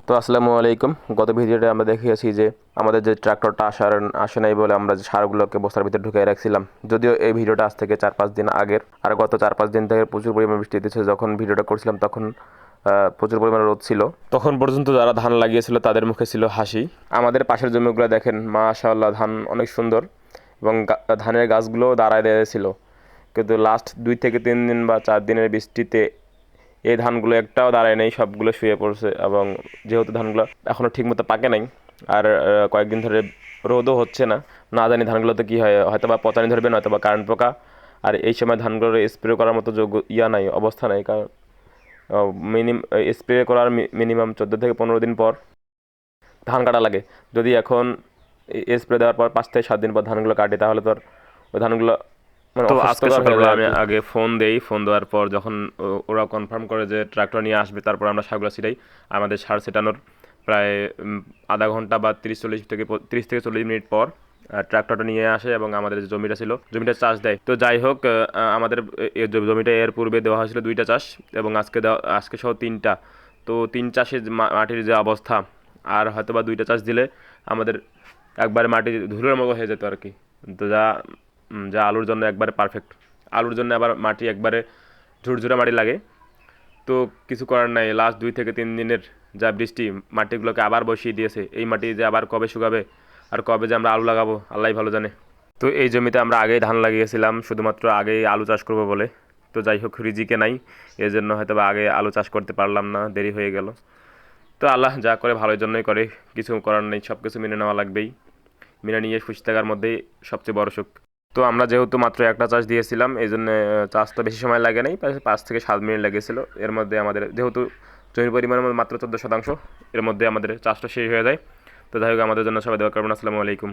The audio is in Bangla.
তো আসসালামু আলাইকুম। গত ভিডিওতে আমরা দেখিয়েছি যে আমাদের যে ট্রাক্টরটা আসে নাই বলে আমরা যে সারগুলোকে বস্তার ভিতরে ঢুকিয়ে রাখছিলাম। যদিও এই ভিডিওটা আজ থেকে 4-5 দিন আগের, আর গত 4-5 দিন থেকে প্রচুর পরিমাণ বৃষ্টি হতেছে। যখন ভিডিওটা করছিলাম তখন প্রচুর পরিমাণে রোদ ছিল। তখন পর্যন্ত যারা ধান লাগিয়েছিল তাদের মুখে ছিল হাসি। আমাদের পাশের জমিগুলো দেখেন, মাশাআল্লাহ, ধান অনেক সুন্দর এবং ধানের গাছগুলো দাঁড়ায় দিয়েছিল। কিন্তু লাস্ট 2 থেকে 3 দিন বা 4 দিনের বৃষ্টিতে এই ধানগুলো একটাও দাঁড়ায় নেই, সবগুলো শুয়ে পড়ছে। এবং যেহেতু ধানগুলো এখনও ঠিকমতো পাকে নাই, আর কয়েকদিন ধরে রোদও হচ্ছে না, না জানি ধানগুলোতে কী হয়, হয়তো বা পচানি ধরবে, নয়তো বা কারেন্ট পোকা। আর এই সময় ধানগুলোর স্প্রে করার মতো যোগ্য নাই, অবস্থা নাই। কারণ স্প্রে করার মিনিমাম 14 থেকে 15 দিন পর ধান কাটা লাগে। যদি এখন স্প্রে দেওয়ার পর 5 থেকে 7 দিন পর ধানগুলো কাটে, তাহলে তো আর ওই ধানগুলো মানে তো আজকে অস্বাস্থ্যকর হয়ে সকালবেলা যায় আর আমি কি। আগে ফোন দেই, ফোন দেওয়ার পর যখন ওরা কনফার্ম করে যে ট্রাক্টর নিয়ে আসবে, তারপর আমরা সারগুলো ছিটাই। আমাদের সার ছেটানোর প্রায় আধা ঘন্টা বা 30 থেকে 40 মিনিট পর ট্রাক্টরটা নিয়ে আসে এবং আমাদের যে জমিটা ছিল জমিটা চাষ দেয়। তো যাই হোক, আমাদের জমিটা এর পূর্বে দেওয়া হয়েছিল 2টা চাষ এবং আজকে সহ 3টা। তো 3 চাষের মাটির যে অবস্থা, আর হয়তো বা 2টা চাষ দিলে আমাদের একবারে মাটি ধুলোর মতো হয়ে যেত আর কি। তো যা আলুর জন্য একবারে পারফেক্ট। আলুর জন্য আবার মাটি একবারে ঝুরঝুরে মাটি লাগে। তো কিছু করার নাই, লাস্ট 2 থেকে 3 দিনের যা বৃষ্টি মাটিগুলোকে আবার বসিয়ে দিয়েছে। এই মাটি যে আবার কবে শুকাবে আর কবে যে আমরা আলু লাগাবো আল্লাহই ভালো জানে। তো এই জমিতে আমরা আগেই ধান লাগিয়েছিলাম শুধুমাত্র আগেই আলু চাষ করবো বলে। তো যাই হোক, রিজিকে নাই, এই জন্য হয়তো বা আগে আলু চাষ করতে পারলাম না, দেরি হয়ে গেল। তো আল্লাহ যা করে ভালোর জন্যই করে, কিছু করার নেই, সব কিছু মেনে নেওয়া লাগবেই। মেনে নিয়ে খুশি থাকার মধ্যেই সবচেয়ে বড় সুখ। তো আমরা যেহেতু মাত্র একটা চাষ দিয়েছিলাম, এই জন্য চাষ তো বেশি সময় লাগে নাই, প্রায় 5 থেকে 7 মিনিট লেগেছিল। এর মধ্যে আমাদের যেহেতু জমির পরিমাণ মাত্র 14 শতাংশ, এর মধ্যে আমাদের চাষটা শেষ হয়ে যায়। তো যাই হোক, আমাদের জন্য সবাই দোয়া করবেন। আসসালামু আলাইকুম।